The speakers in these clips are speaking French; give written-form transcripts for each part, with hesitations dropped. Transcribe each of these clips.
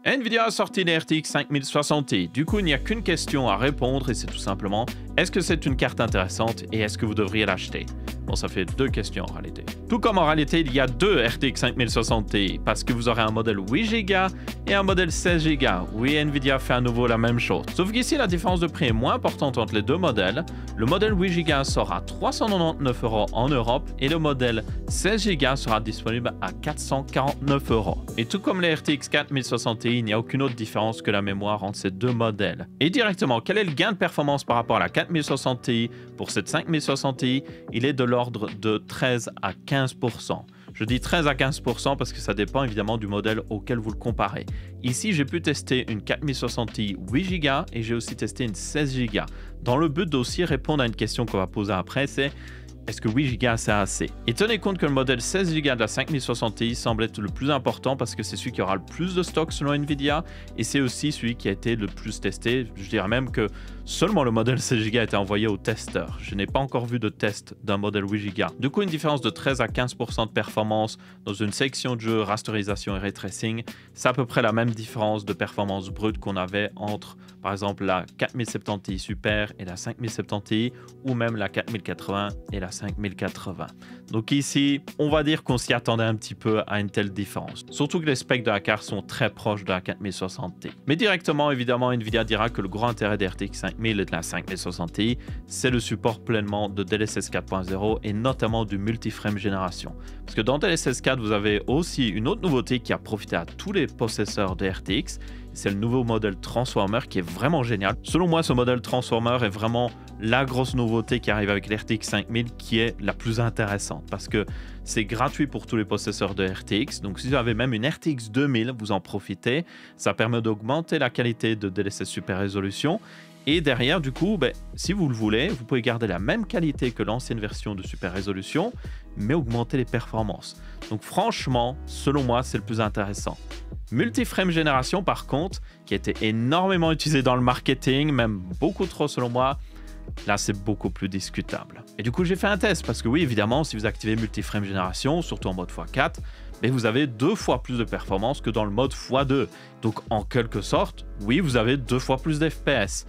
Nvidia a sorti les RTX 5060 Ti. Du coup, il n'y a qu'une question à répondre et c'est tout simplement est-ce que c'est une carte intéressante et est-ce que vous devriez l'acheter? Bon, ça fait deux questions en réalité. Tout comme en réalité, il y a deux RTX 5060 Ti parce que vous aurez un modèle 8 Go et un modèle 16 Go. Oui, Nvidia fait à nouveau la même chose. Sauf qu'ici, la différence de prix est moins importante entre les deux modèles. Le modèle 8 Go sera à 399 € en Europe et le modèle 16 Go sera disponible à 449 €. Et tout comme les RTX 4060 Ti, il n'y a aucune autre différence que la mémoire entre ces deux modèles. Et directement, quel est le gain de performance par rapport à la 4060 Ti? Pour cette 5060 Ti, il est de l'ordre de 13 à 15%. Je dis 13 à 15% parce que ça dépend évidemment du modèle auquel vous le comparez. Ici, j'ai pu tester une 4060 Ti 8 Go et j'ai aussi testé une 16 Go. Dans le but d'aussi répondre à une question qu'on va poser après, c'est est-ce que 8 Go c'est assez? Et tenez compte que le modèle 16 Go de la 5060 Ti semble être le plus important parce que c'est celui qui aura le plus de stock selon Nvidia et c'est aussi celui qui a été le plus testé. Je dirais même que seulement le modèle 16 Go a été envoyé aux testeurs. Je n'ai pas encore vu de test d'un modèle 8 Go. Du coup, une différence de 13 à 15% de performance dans une section de jeu, rasterisation et ray tracing, c'est à peu près la même différence de performance brute qu'on avait entre, par exemple, la 4070 Ti Super et la 5070 Ti ou même la 4080 et la 5080. Donc ici, on va dire qu'on s'y attendait un petit peu à une telle différence. Surtout que les specs de la carte sont très proches de la 4060 Ti. Mais directement, évidemment, Nvidia dira que le gros intérêt des RTX 5000 et de la 5060 Ti, c'est le support pleinement de DLSS 4.0 et notamment du multiframe génération. Parce que dans DLSS 4, vous avez aussi une autre nouveauté qui a profité à tous les possesseurs de RTX. C'est le nouveau modèle Transformer qui est vraiment génial. Selon moi, ce modèle Transformer est vraiment la grosse nouveauté qui arrive avec l'RTX 5000 qui est la plus intéressante parce que c'est gratuit pour tous les possesseurs de RTX. Donc si vous avez même une RTX 2000, vous en profitez. Ça permet d'augmenter la qualité de DLSS Super Résolution. Et derrière, du coup, si vous le voulez, vous pouvez garder la même qualité que l'ancienne version de Super Résolution, mais augmenter les performances. Donc franchement, selon moi, c'est le plus intéressant. Multiframe génération, par contre, qui a été énormément utilisé dans le marketing, même beaucoup trop selon moi, là c'est beaucoup plus discutable. Et du coup, j'ai fait un test, parce que oui, évidemment, si vous activez Multiframe génération, surtout en mode x4, vous avez 2 fois plus de performance que dans le mode x2. Donc en quelque sorte, oui, vous avez 2 fois plus d'FPS.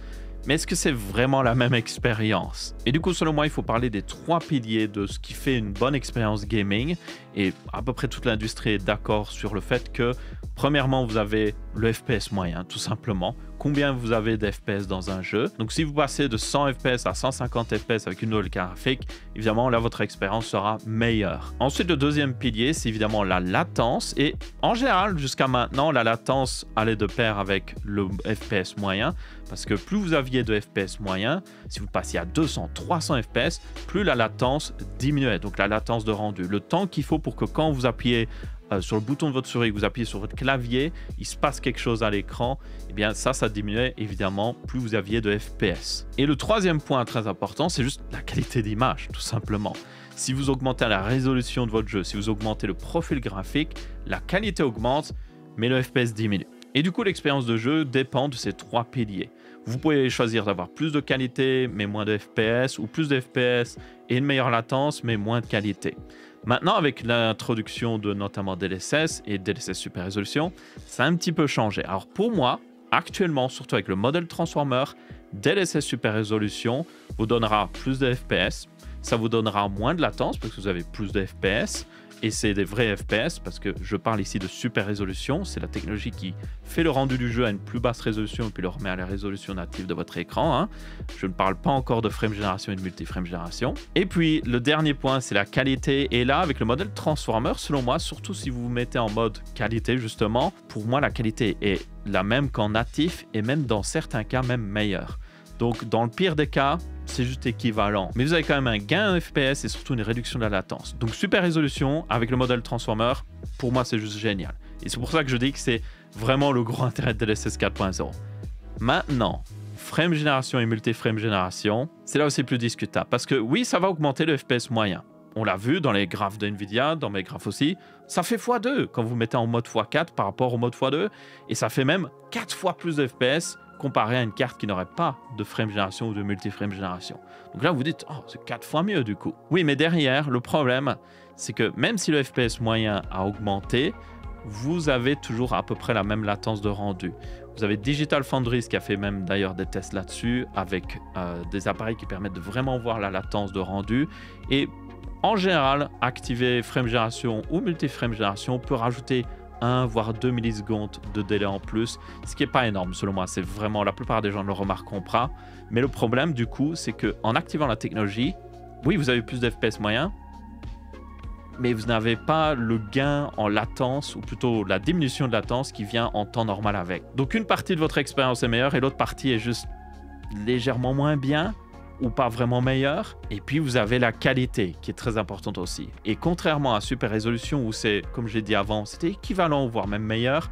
Mais est-ce que c'est vraiment la même expérience? Et du coup, selon moi, il faut parler des 3 piliers de ce qui fait une bonne expérience gaming. Et à peu près toute l'industrie est d'accord sur le fait que, premièrement, vous avez le FPS moyen, tout simplement. Combien vous avez d'FPS dans un jeu. Donc, si vous passez de 100 FPS à 150 FPS avec une nouvelle carte graphique, évidemment, là, votre expérience sera meilleure. Ensuite, le deuxième pilier, c'est évidemment la latence. Et en général, jusqu'à maintenant, la latence allait de pair avec le FPS moyen. Parce que plus vous aviez de FPS moyen, si vous passiez à 200, 300 FPS, plus la latence diminuait. Donc la latence de rendu. Le temps qu'il faut pour que quand vous appuyez sur le bouton de votre souris, que vous appuyez sur votre clavier, il se passe quelque chose à l'écran, et bien ça diminuait évidemment plus vous aviez de FPS. Et le troisième point très important, c'est juste la qualité d'image, tout simplement. Si vous augmentez la résolution de votre jeu, si vous augmentez le profil graphique, la qualité augmente, mais le FPS diminue. Et du coup, l'expérience de jeu dépend de ces 3 piliers. Vous pouvez choisir d'avoir plus de qualité, mais moins de FPS, ou plus de FPS et une meilleure latence, mais moins de qualité. Maintenant, avec l'introduction de notamment DLSS et DLSS Super Résolution, ça a un petit peu changé. Alors pour moi, actuellement, surtout avec le modèle Transformer, DLSS Super Résolution vous donnera plus de FPS, ça vous donnera moins de latence parce que vous avez plus de FPS, et c'est des vrais FPS parce que je parle ici de super résolution. C'est la technologie qui fait le rendu du jeu à une plus basse résolution et puis le remet à la résolution native de votre écran. Je ne parle pas encore de frame génération et de multiframe génération. Et puis le dernier point, c'est la qualité. Et là, avec le modèle Transformer, selon moi, surtout si vous vous mettez en mode qualité justement, pour moi la qualité est la même qu'en natif et même dans certains cas même meilleure. Donc dans le pire des cas, c'est juste équivalent. Mais vous avez quand même un gain en FPS et surtout une réduction de la latence. Donc super résolution avec le modèle Transformer, pour moi c'est juste génial. Et c'est pour ça que je dis que c'est vraiment le gros intérêt de DLSS 4.0. Maintenant, frame génération et multiframe génération, c'est là aussi plus discutable. Parce que oui, ça va augmenter le FPS moyen. On l'a vu dans les graphes d'Nvidia, dans mes graphes aussi, ça fait x2 quand vous mettez en mode x4 par rapport au mode x2. Et ça fait même 4 fois plus de FPS comparé à une carte qui n'aurait pas de frame génération ou de multiframe génération. Donc là, vous dites, oh, c'est 4 fois mieux du coup. Oui, mais derrière, le problème, c'est que même si le FPS moyen a augmenté, vous avez toujours à peu près la même latence de rendu. Vous avez Digital Foundry qui a fait même d'ailleurs des tests là-dessus avec des appareils qui permettent de vraiment voir la latence de rendu. Et en général, activer frame génération ou multi-frame génération peut rajouter 1 voire 2 millisecondes de délai en plus, ce qui n'est pas énorme selon moi. C'est vraiment, la plupart des gens ne le remarqueront pas. Mais le problème du coup, c'est qu'en activant la technologie, oui, vous avez plus d'FPS moyens, mais vous n'avez pas le gain en latence, ou plutôt la diminution de latence qui vient en temps normal avec. Donc une partie de votre expérience est meilleure et l'autre partie est juste légèrement moins bien, ou pas vraiment meilleure. Et puis vous avez la qualité qui est très importante aussi. Et contrairement à Super Résolution où c'est, comme j'ai dit avant, c'était équivalent, voire même meilleur,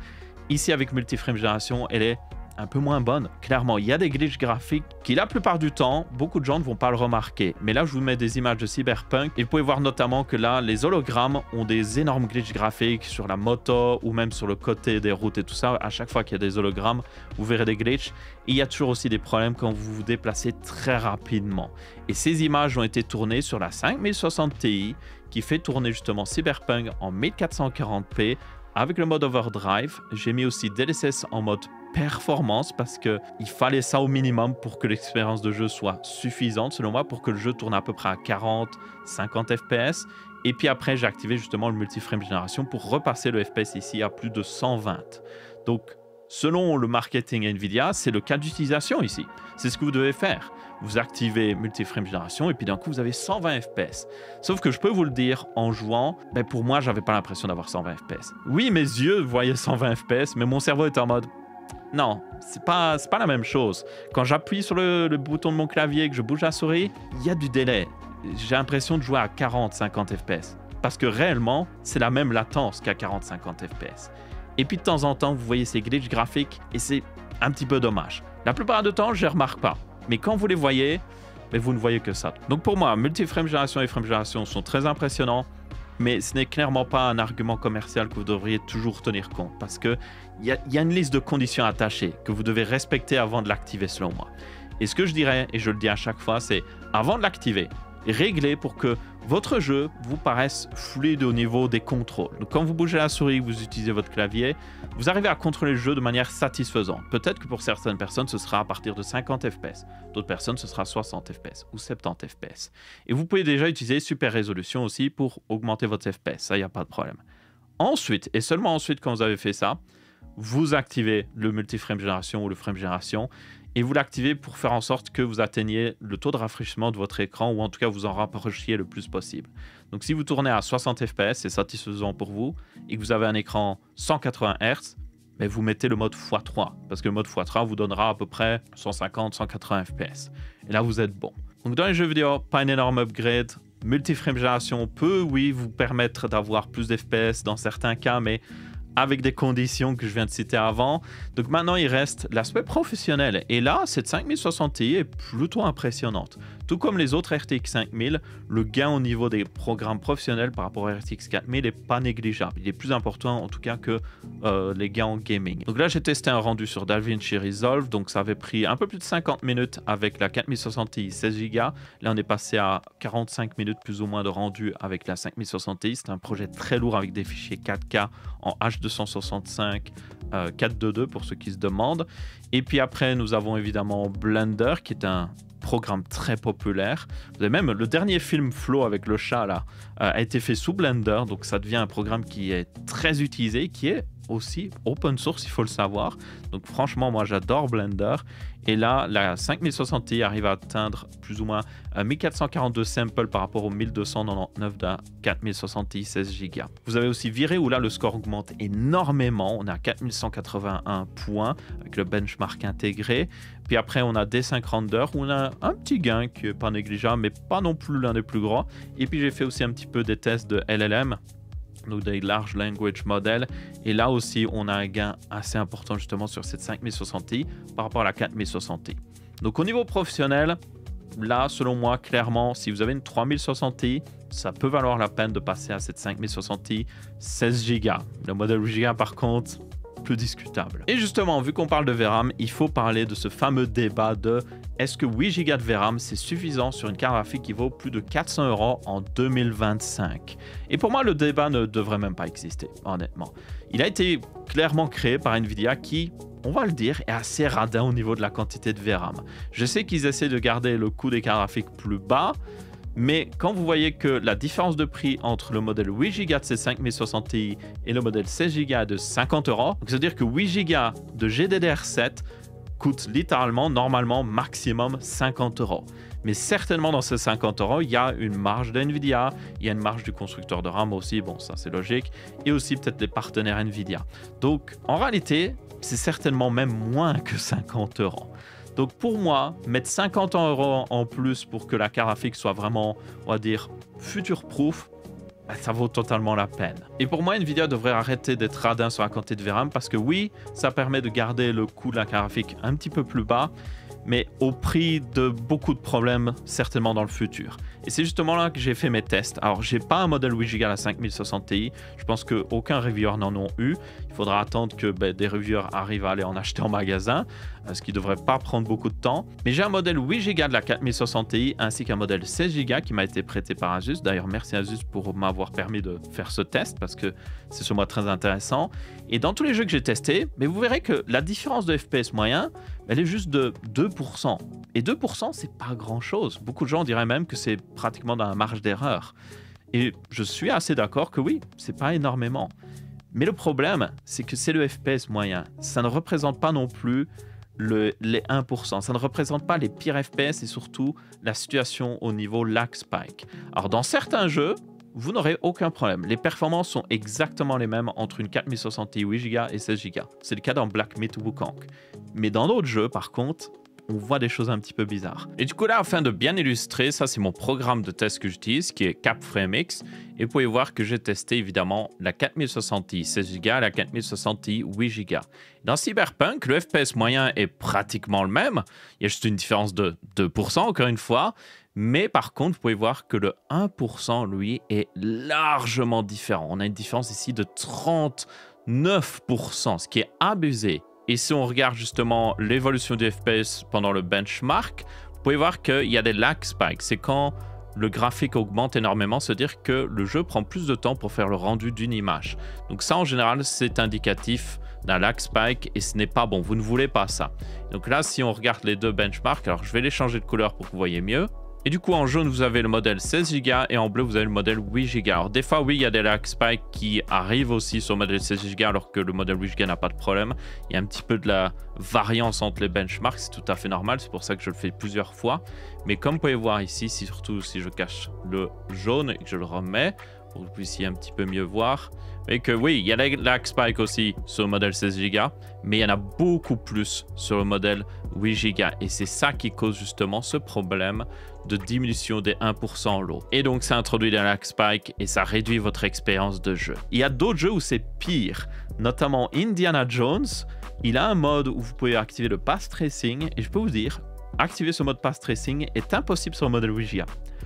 ici avec Multi-Frame Génération, elle est un peu moins bonne. Clairement, il y a des glitches graphiques qui, la plupart du temps, beaucoup de gens ne vont pas le remarquer. Mais là, je vous mets des images de Cyberpunk et vous pouvez voir notamment que là, les hologrammes ont des énormes glitches graphiques sur la moto ou même sur le côté des routes et tout ça. À chaque fois qu'il y a des hologrammes, vous verrez des glitches. Et il y a toujours aussi des problèmes quand vous vous déplacez très rapidement. Et ces images ont été tournées sur la 5060 Ti qui fait tourner justement Cyberpunk en 1440p avec le mode Overdrive. J'ai mis aussi DLSS en mode performance parce qu'il fallait ça au minimum pour que l'expérience de jeu soit suffisante selon moi, pour que le jeu tourne à peu près à 40-50 fps. Et puis après j'ai activé justement le multi-frame génération pour repasser le fps ici à plus de 120. Donc selon le marketing Nvidia, c'est le cas d'utilisation ici. C'est ce que vous devez faire. Vous activez multi-frame génération et puis d'un coup vous avez 120 fps. Sauf que je peux vous le dire, en jouant, ben pour moi j'avais pas l'impression d'avoir 120 fps. Oui, mes yeux voyaient 120 fps, mais mon cerveau était en mode non, c'est pas la même chose. Quand j'appuie sur le bouton de mon clavier et que je bouge la souris, il y a du délai. J'ai l'impression de jouer à 40-50 fps. Parce que réellement, c'est la même latence qu'à 40-50 fps. Et puis de temps en temps, vous voyez ces glitches graphiques et c'est un petit peu dommage. La plupart du temps, je ne les remarque pas. Mais quand vous les voyez, mais vous ne voyez que ça. Donc pour moi, multi-frame génération et frame génération sont très impressionnants. Mais ce n'est clairement pas un argument commercial que vous devriez toujours tenir compte parce qu'il y a une liste de conditions attachées que vous devez respecter avant de l'activer selon moi. Et ce que je dirais, et je le dis à chaque fois, c'est avant de l'activer, réglez pour que votre jeu vous paraisse fluide au niveau des contrôles. Donc quand vous bougez la souris, vous utilisez votre clavier, vous arrivez à contrôler le jeu de manière satisfaisante. Peut-être que pour certaines personnes, ce sera à partir de 50 fps. D'autres personnes, ce sera 60 fps ou 70 fps. Et vous pouvez déjà utiliser Super Résolution aussi pour augmenter votre fps. Ça, il n'y a pas de problème. Ensuite, et seulement ensuite quand vous avez fait ça, vous activez le multi-frame génération ou le frame génération et vous l'activez pour faire en sorte que vous atteigniez le taux de rafraîchissement de votre écran ou en tout cas vous en rapprochiez le plus possible. Donc si vous tournez à 60 fps, c'est satisfaisant pour vous et que vous avez un écran 180 Hz, mais vous mettez le mode x3 parce que le mode x3 vous donnera à peu près 150-180 fps. Et là vous êtes bon. Donc dans les jeux vidéo, pas un énorme upgrade. Multi-frame génération peut, oui, vous permettre d'avoir plus d'FPS dans certains cas, mais avec des conditions que je viens de citer avant. Donc maintenant, il reste l'aspect professionnel. Et là, cette 5060 Ti est plutôt impressionnante. Tout comme les autres RTX 5000, le gain au niveau des programmes professionnels par rapport à RTX 4000 n'est pas négligeable. Il est plus important en tout cas que les gains en gaming. Donc là, j'ai testé un rendu sur DaVinci Resolve. Donc ça avait pris un peu plus de 50 minutes avec la 4060 Ti 16 Go. Là, on est passé à 45 minutes plus ou moins de rendu avec la 5060 Ti. C'est un projet très lourd avec des fichiers 4K en H265 422 pour ceux qui se demandent. Et puis après, nous avons évidemment Blender qui est un programme très populaire. Vous avez même le dernier film Flow avec le chat là a été fait sous Blender, donc ça devient un programme qui est très utilisé, qui est aussi open source, il faut le savoir. Donc franchement, moi j'adore Blender. Et là, la 5060 Ti arrive à atteindre plus ou moins 1442 samples par rapport aux 1299 de la 4060 Ti 16 Go. Vous avez aussi viré où là le score augmente énormément. On est à 4181 points avec le benchmark intégré. Puis après, on a D5 Render où on a un petit gain qui n'est pas négligeable, mais pas non plus l'un des plus grands. Et puis j'ai fait aussi un petit peu des tests de LLM. Donc des Large Language Model, et là aussi on a un gain assez important justement sur cette 5060 Ti par rapport à la 4060 Ti. Donc au niveau professionnel, là selon moi clairement, si vous avez une 3060 Ti, ça peut valoir la peine de passer à cette 5060 Ti 16 Go. Le modèle 8 Go par contre, plus discutable. Et justement, vu qu'on parle de VRAM, il faut parler de ce fameux débat de est-ce que 8 Go de VRAM c'est suffisant sur une carte graphique qui vaut plus de 400 € en 2025? Et pour moi, le débat ne devrait même pas exister, honnêtement. Il a été clairement créé par Nvidia qui, on va le dire, est assez radin au niveau de la quantité de VRAM. Je sais qu'ils essaient de garder le coût des cartes graphiques plus bas, mais quand vous voyez que la différence de prix entre le modèle 8 Go de ces 5060 Ti et le modèle 16 Go est de 50 €, c'est-à-dire que 8 Go de GDDR7 coûte littéralement, normalement, maximum 50 €. Mais certainement dans ces 50 €, il y a une marge d'NVIDIA, il y a une marge du constructeur de RAM aussi, bon ça c'est logique, et aussi peut-être les partenaires NVIDIA. Donc en réalité, c'est certainement même moins que 50 €. Donc pour moi, mettre 50 € en plus pour que la carte graphique soit vraiment, on va dire, future-proof, ça vaut totalement la peine. Et pour moi, Nvidia devrait arrêter d'être radin sur la quantité de VRAM parce que oui, ça permet de garder le coût de la carte graphique un petit peu plus bas, mais au prix de beaucoup de problèmes certainement dans le futur. Et c'est justement là que j'ai fait mes tests. Alors, j'ai pas un modèle 8 Go à 5060 Ti. Je pense qu'aucun reviewer n'en a eu. Il faudra attendre que des reviewers arrivent à aller en acheter en magasin, ce qui devrait pas prendre beaucoup de temps. Mais j'ai un modèle 8 Go de la 4060 Ti ainsi qu'un modèle 16 Go qui m'a été prêté par Asus. D'ailleurs, merci Asus pour m'avoir permis de faire ce test parce que c'est sur moi très intéressant. Et dans tous les jeux que j'ai testés, mais vous verrez que la différence de FPS moyen, elle est juste de 2%. Et 2%, c'est pas grand-chose. Beaucoup de gens diraient même que c'est pratiquement dans la marge d'erreur. Et je suis assez d'accord que oui, c'est pas énormément. Mais le problème, c'est que c'est le FPS moyen. Ça ne représente pas non plus les 1%. Ça ne représente pas les pires FPS et surtout la situation au niveau lag spike. Alors dans certains jeux, vous n'aurez aucun problème. Les performances sont exactement les mêmes entre une 4060 Ti 8 Go et 16 Go. C'est le cas dans Black Myth ou Wukong. Mais dans d'autres jeux, par contre, on voit des choses un petit peu bizarres. Et du coup là, afin de bien illustrer, ça c'est mon programme de test que j'utilise, qui est CapFrameX. Et vous pouvez voir que j'ai testé évidemment la 4060 Ti 16 Go et la 4060 Ti 8 Go. Dans Cyberpunk, le FPS moyen est pratiquement le même. Il y a juste une différence de 2% encore une fois. Mais par contre, vous pouvez voir que le 1%, lui, est largement différent. On a une différence ici de 39%, ce qui est abusé. Et si on regarde justement l'évolution du FPS pendant le benchmark, vous pouvez voir qu'il y a des lag spikes. C'est quand le graphique augmente énormément, c'est-à-dire que le jeu prend plus de temps pour faire le rendu d'une image. Donc ça, en général, c'est indicatif d'un lag spike et ce n'est pas bon. Vous ne voulez pas ça. Donc là, si on regarde les deux benchmarks, alors je vais les changer de couleur pour que vous voyez mieux. Et du coup, en jaune, vous avez le modèle 16 Go et en bleu, vous avez le modèle 8 Go. Alors, des fois, oui, il y a des lag spikes qui arrivent aussi sur le modèle 16 Go alors que le modèle 8 Go n'a pas de problème. Il y a un petit peu de la variance entre les benchmarks, c'est tout à fait normal. C'est pour ça que je le fais plusieurs fois. Mais comme vous pouvez voir ici, surtout si je cache le jaune et que je le remets, pour que vous puissiez un petit peu mieux voir. Et que oui, il y a des lag spikes aussi sur le modèle 16 Go, mais il y en a beaucoup plus sur le modèle 8 Go. Et c'est ça qui cause justement ce problème de diminution des 1% low. Et donc ça introduit des lag spikes et ça réduit votre expérience de jeu. Il y a d'autres jeux où c'est pire, notamment Indiana Jones. Il a un mode où vous pouvez activer le path tracing et je peux vous dire, activer ce mode path tracing est impossible sur le modèle 8 Go.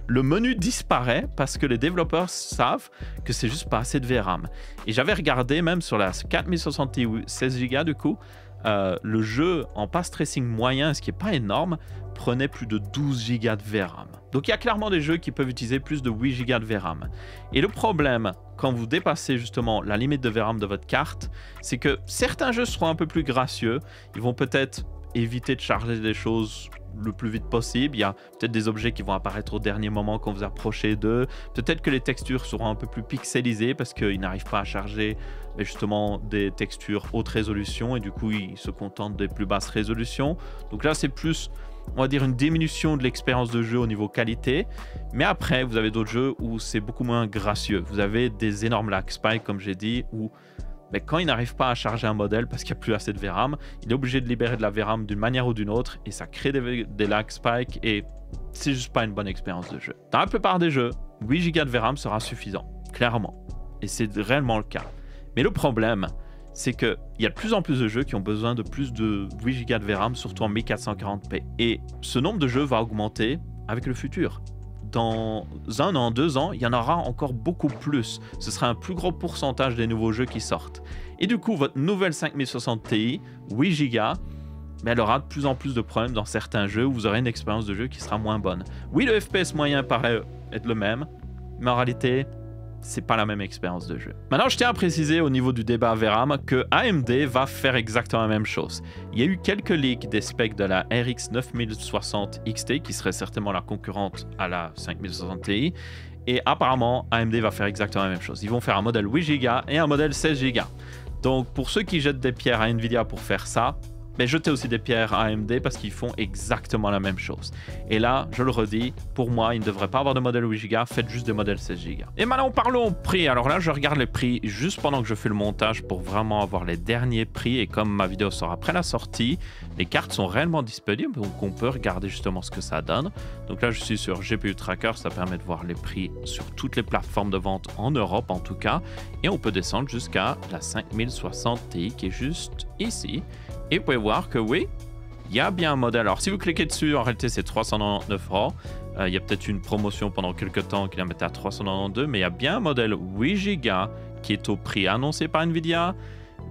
Le menu disparaît parce que les développeurs savent que c'est juste pas assez de VRAM. Et j'avais regardé même sur la 4060 Ti 16 Go du coup, le jeu en path tracing moyen, ce qui n'est pas énorme, prenait plus de 12 Go de VRAM. Donc il y a clairement des jeux qui peuvent utiliser plus de 8 Go de VRAM. Et le problème, quand vous dépassez justement la limite de VRAM de votre carte, c'est que certains jeux seront un peu plus gracieux. Ils vont peut-être éviter de charger des choses le plus vite possible. Il y a peut-être des objets qui vont apparaître au dernier moment quand vous approchez d'eux. Peut-être que les textures seront un peu plus pixelisées parce qu'ils n'arrivent pas à charger justement des textures haute résolution et du coup ils se contentent des plus basses résolutions. Donc là c'est plus, on va dire, une diminution de l'expérience de jeu au niveau qualité. Mais après vous avez d'autres jeux où c'est beaucoup moins gracieux. Vous avez des énormes lag spikes comme j'ai dit où mais quand il n'arrive pas à charger un modèle parce qu'il n'y a plus assez de VRAM, il est obligé de libérer de la VRAM d'une manière ou d'une autre et ça crée des lag spikes et c'est juste pas une bonne expérience de jeu. Dans la plupart des jeux, 8 Go de VRAM sera suffisant, clairement. Et c'est réellement le cas. Mais le problème, c'est qu'il y a de plus en plus de jeux qui ont besoin de plus de 8 Go de VRAM, surtout en 1440p. Et ce nombre de jeux va augmenter avec le futur. dans 1 an, 2 ans, il y en aura encore beaucoup plus. Ce sera un plus gros pourcentage des nouveaux jeux qui sortent. Et du coup, votre nouvelle 5060 Ti, 8 Go, mais elle aura de plus en plus de problèmes dans certains jeux où vous aurez une expérience de jeu qui sera moins bonne. Oui, le FPS moyen paraît être le même, mais en réalité, c'est pas la même expérience de jeu. Maintenant, je tiens à préciser au niveau du débat VRAM que AMD va faire exactement la même chose. Il y a eu quelques leaks des specs de la RX 9060 XT, qui serait certainement la concurrente à la 5060 Ti, et apparemment, AMD va faire exactement la même chose. Ils vont faire un modèle 8 Go et un modèle 16 Go. Donc, pour ceux qui jettent des pierres à Nvidia pour faire ça, mais jetez aussi des pierres à AMD parce qu'ils font exactement la même chose. Et là, je le redis, pour moi, ils ne devraient pas avoir de modèle 8 Go, faites juste des modèles 16 Go. Et maintenant, parlons prix. Alors là, je regarde les prix juste pendant que je fais le montage pour vraiment avoir les derniers prix. Et comme ma vidéo sort après la sortie, les cartes sont réellement disponibles, donc on peut regarder justement ce que ça donne. Donc là, je suis sur GPU Tracker, ça permet de voir les prix sur toutes les plateformes de vente en Europe en tout cas. Et on peut descendre jusqu'à la 5060 Ti qui est juste ici. Et vous pouvez voir que oui, il y a bien un modèle. Alors si vous cliquez dessus, en réalité c'est 399 €. Il y a peut-être une promotion pendant quelques temps qui la mettait à 392, mais il y a bien un modèle 8 Go qui est au prix annoncé par Nvidia.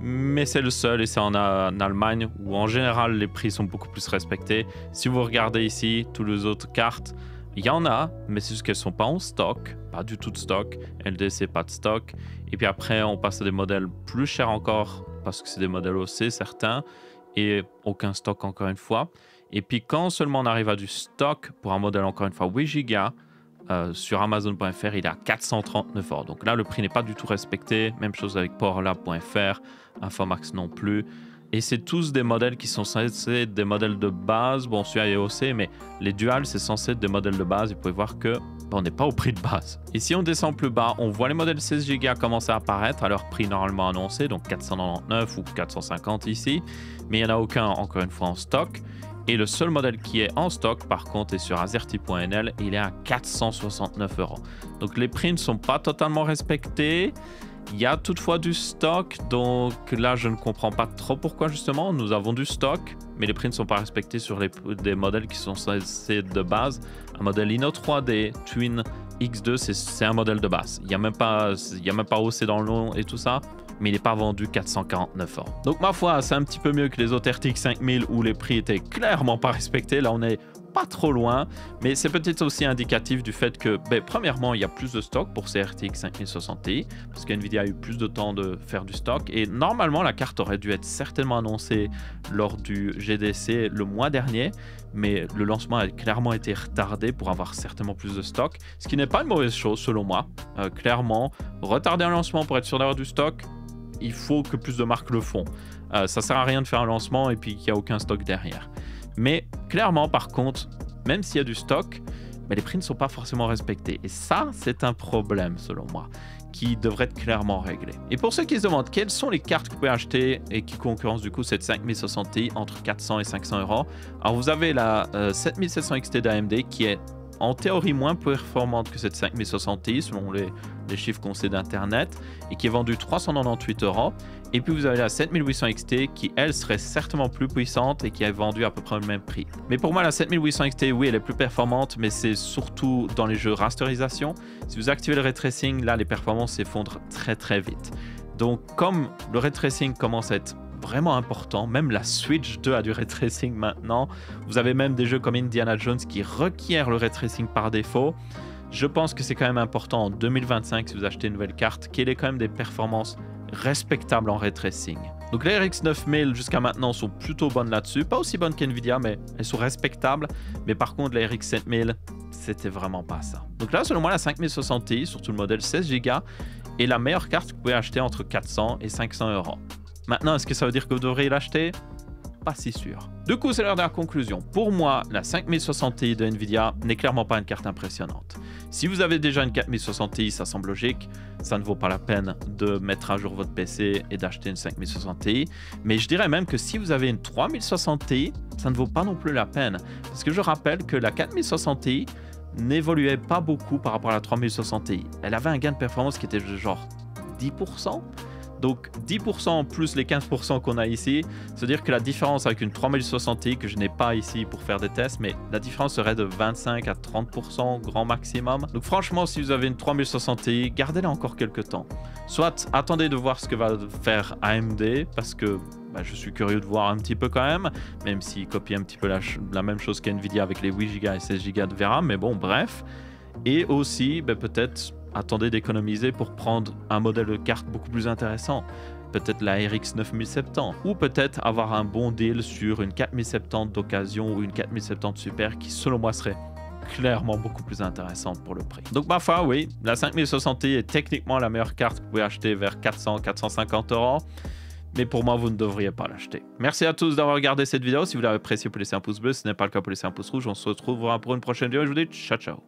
Mais c'est le seul et c'est en Allemagne où en général les prix sont beaucoup plus respectés. Si vous regardez ici, toutes les autres cartes, il y en a, mais c'est juste qu'elles ne sont pas en stock, pas du tout de stock. LDC, pas de stock. Et puis après, on passe à des modèles plus chers encore parce que c'est des modèles OC certains et aucun stock encore une fois. Et puis quand seulement on arrive à du stock pour un modèle encore une fois 8 Go sur Amazon.fr, il est à 439 €. Donc là, le prix n'est pas du tout respecté. Même chose avec PowerLab.fr, Infomax non plus. Et c'est tous des modèles qui sont censés être des modèles de base. Bon, celui-là est OC, mais les duals, c'est censé être des modèles de base. Vous pouvez voir que on n'est pas au prix de base. Et si on descend plus bas, on voit les modèles 16 Go commencer à apparaître à leur prix normalement annoncé, donc 499 ou 450 ici. Mais il n'y en a aucun, encore une fois, en stock. Et le seul modèle qui est en stock, par contre, est sur Azerty.nl et il est à 469 €. Donc les prix ne sont pas totalement respectés. Il y a toutefois du stock, donc là je ne comprends pas trop pourquoi justement. Nous avons du stock, mais les prix ne sont pas respectés sur des modèles qui sont censés de base. Un modèle Inno 3D Twin X2, c'est un modèle de base. Il n'y a même pas OC dans le nom et tout ça, mais il n'est pas vendu 449 €. Donc ma foi, c'est un petit peu mieux que les autres RTX 5000 où les prix étaient clairement pas respectés. Là on est pas trop loin, mais c'est peut-être aussi indicatif du fait que, premièrement, il y a plus de stock pour ces RTX 5060 Ti, parce qu'NVIDIA a eu plus de temps de faire du stock, et normalement, la carte aurait dû être certainement annoncée lors du GDC le mois dernier, mais le lancement a clairement été retardé pour avoir certainement plus de stock, ce qui n'est pas une mauvaise chose selon moi. Clairement, retarder un lancement pour être sûr d'avoir du stock, il faut que plus de marques le font. Ça sert à rien de faire un lancement et puis qu'il n'y a aucun stock derrière. Mais clairement, par contre, même s'il y a du stock, les prix ne sont pas forcément respectés. Et ça, c'est un problème, selon moi, qui devrait être clairement réglé. Et pour ceux qui se demandent quelles sont les cartes que vous pouvez acheter et qui concurrencent du coup cette 5060 Ti entre 400 et 500 €, alors vous avez la 7700 XT d'AMD qui est en théorie moins performante que cette 5060 Ti selon les chiffres qu'on sait d'internet et qui est vendue 398 €. Et puis vous avez la 7800 XT qui elle serait certainement plus puissante et qui est vendue à peu près le même prix. Mais pour moi la 7800 XT, oui, elle est plus performante, mais c'est surtout dans les jeux rasterisation. Si vous activez le ray tracing, là les performances s'effondrent très très vite. Donc comme le ray tracing commence à être vraiment important, même la Switch 2 a du ray tracing maintenant, vous avez même des jeux comme Indiana Jones qui requièrent le ray tracing par défaut. Je pense que c'est quand même important en 2025, si vous achetez une nouvelle carte, qu'il y ait quand même des performances respectables en ray tracing. Donc les RX 9000 jusqu'à maintenant sont plutôt bonnes là-dessus, pas aussi bonnes qu'NVIDIA, mais elles sont respectables. Mais par contre les RX 7000, c'était vraiment pas ça. Donc là selon moi la 5060 Ti, surtout le modèle 16 Go, est la meilleure carte que vous pouvez acheter entre 400 et 500 €. Maintenant, est-ce que ça veut dire que vous devriez l'acheter? Pas si sûr. Du coup, c'est l'heure de la conclusion. Pour moi, la 5060 Ti de Nvidia n'est clairement pas une carte impressionnante. Si vous avez déjà une 4060 Ti, ça semble logique. Ça ne vaut pas la peine de mettre à jour votre PC et d'acheter une 5060 Ti. Mais je dirais même que si vous avez une 3060 Ti, ça ne vaut pas non plus la peine. Parce que je rappelle que la 4060 Ti n'évoluait pas beaucoup par rapport à la 3060 Ti. Elle avait un gain de performance qui était de genre 10%. Donc 10% plus les 15% qu'on a ici, c'est-à-dire que la différence avec une 3060 Ti, que je n'ai pas ici pour faire des tests, mais la différence serait de 25 à 30% grand maximum. Donc franchement, si vous avez une 3060 Ti, gardez-la encore quelques temps. Soit attendez de voir ce que va faire AMD, parce que je suis curieux de voir un petit peu quand même s'ils copient un petit peu la même chose qu'NVIDIA avec les 8Go et 16Go de VRAM, mais bon, bref. Et aussi, peut-être attendez d'économiser pour prendre un modèle de carte beaucoup plus intéressant. Peut-être la RX 9070. Ou peut-être avoir un bon deal sur une 4070 d'occasion ou une 4070 Super qui, selon moi, serait clairement beaucoup plus intéressante pour le prix. Donc ma foi, oui, la 5060 Ti est techniquement la meilleure carte que vous pouvez acheter vers 400-450 €. Mais pour moi, vous ne devriez pas l'acheter. Merci à tous d'avoir regardé cette vidéo. Si vous l'avez apprécié, vous pouvez laisser un pouce bleu. Si ce n'est pas le cas, vous pouvez laisser un pouce rouge. On se retrouvera pour une prochaine vidéo. Je vous dis ciao, ciao.